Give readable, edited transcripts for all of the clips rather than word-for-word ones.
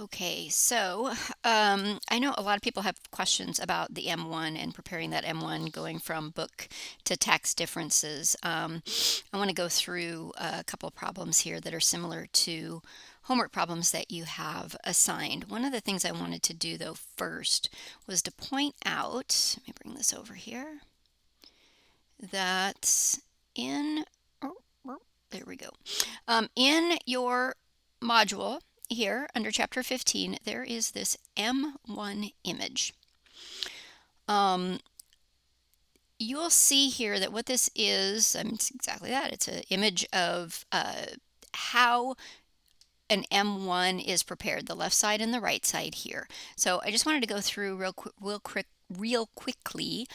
Okay, so I know a lot of people have questions about the M1 and preparing that M1 going from book to tax differences. I want to go through a couple of problems here that are similar to homework problems that you have assigned. One of the things I wanted to do though first was to point out, let me bring this over here, that in, oh, there we go. In your module here under chapter 15, there is this M1 image. Um, you'll see here that what this is, it's exactly that. It's an image of how an M1 is prepared, the left side and the right side here. So I just wanted to go through real quickly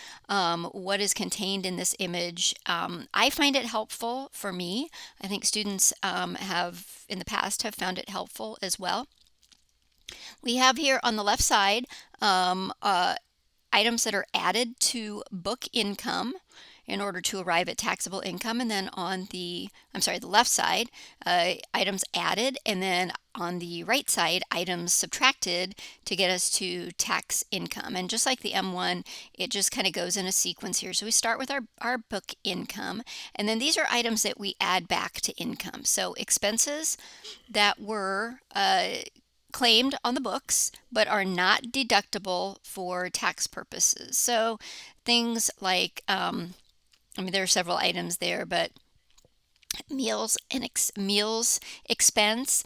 what is contained in this image. I find it helpful for me. I think students have in the past have found it helpful as well. We have here on the left side items that are added to book income in order to arrive at taxable income, and then on the left side, items added, and then on the right side, items subtracted to get us to tax income. And just like the M1, it just kind of goes in a sequence here. So we start with our book income, and then these are items that we add back to income. So expenses that were claimed on the books but are not deductible for tax purposes. So things like, there are several items there, but meals expense,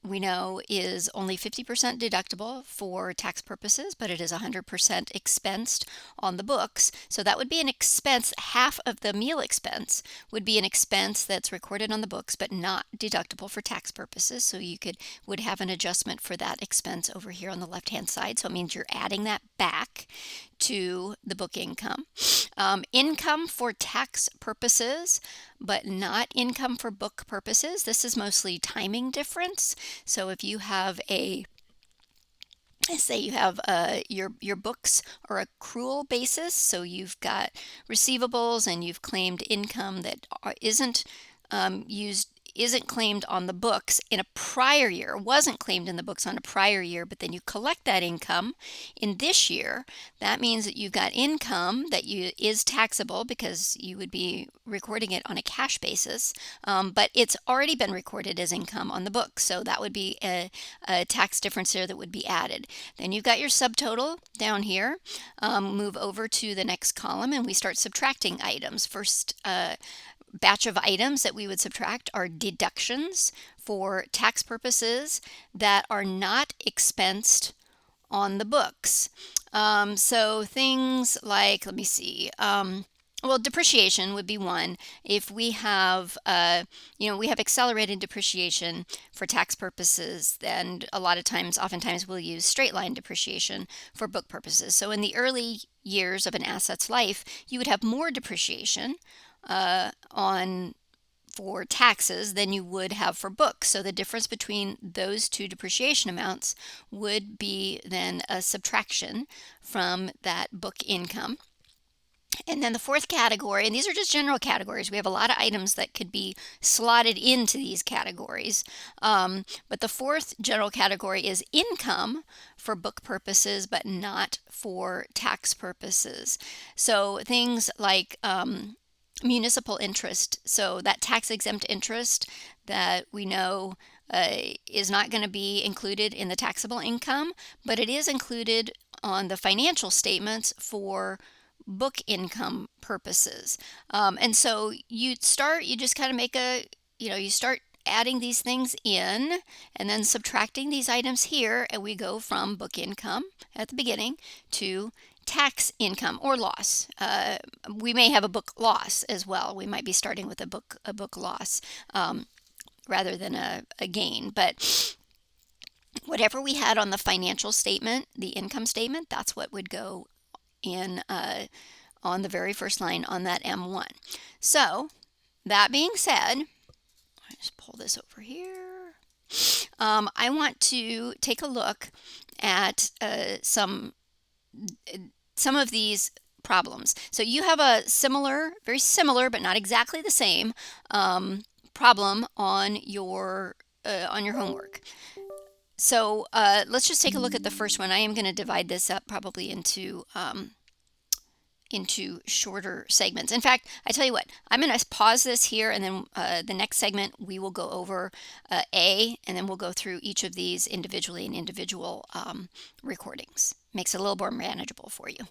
we know is only 50% deductible for tax purposes, but it is 100% expensed on the books. So that would be an expense. Half of the meal expense would be an expense that's recorded on the books but not deductible for tax purposes. So you would have an adjustment for that expense over here on the left hand side. So it means you're adding that back to the book income. Income for tax purposes, but not income for book purposes. This is mostly timing difference. So if you have say you have your books are accrual basis, so you've got receivables and you've claimed income that isn't claimed on the books in a prior year, wasn't claimed in the books on a prior year, but then you collect that income in this year. That means that you've got income that is taxable because you would be recording it on a cash basis, but it's already been recorded as income on the books. So that would be a tax difference there that would be added. Then you've got your subtotal down here. Move over to the next column and we start subtracting items. First batch of items that we would subtract are deductions for tax purposes that are not expensed on the books. So things like, let me see, well, depreciation would be one. If we have, we have accelerated depreciation for tax purposes, then oftentimes we'll use straight line depreciation for book purposes. So in the early years of an asset's life, you would have more depreciation on for taxes than you would have for books. So the difference between those two depreciation amounts would be then a subtraction from that book income. And then the fourth category, and these are just general categories. We have a lot of items that could be slotted into these categories. But the fourth general category is income for book purposes, but not for tax purposes. So things like municipal interest. So that tax exempt interest that we know is not going to be included in the taxable income, but it is included on the financial statements for book income purposes. And so you just kind of you start adding these things in and then subtracting these items here, and we go from book income at the beginning to tax income or loss. We may have a book loss as well. We might be starting with a book loss rather than a gain. But whatever we had on the financial statement, the income statement, that's what would go in on the very first line on that M1. So that being said, I just pull this over here. I want to take a look at some of these problems. So you have a very similar, but not exactly the same problem on your homework. So let's just take a look at the first one. I am going to divide this up probably into shorter segments. In fact, I tell you what, I'm going to pause this here, and then the next segment we will go over A, and then we'll go through each of these individually in individual recordings. Makes it a little more manageable for you.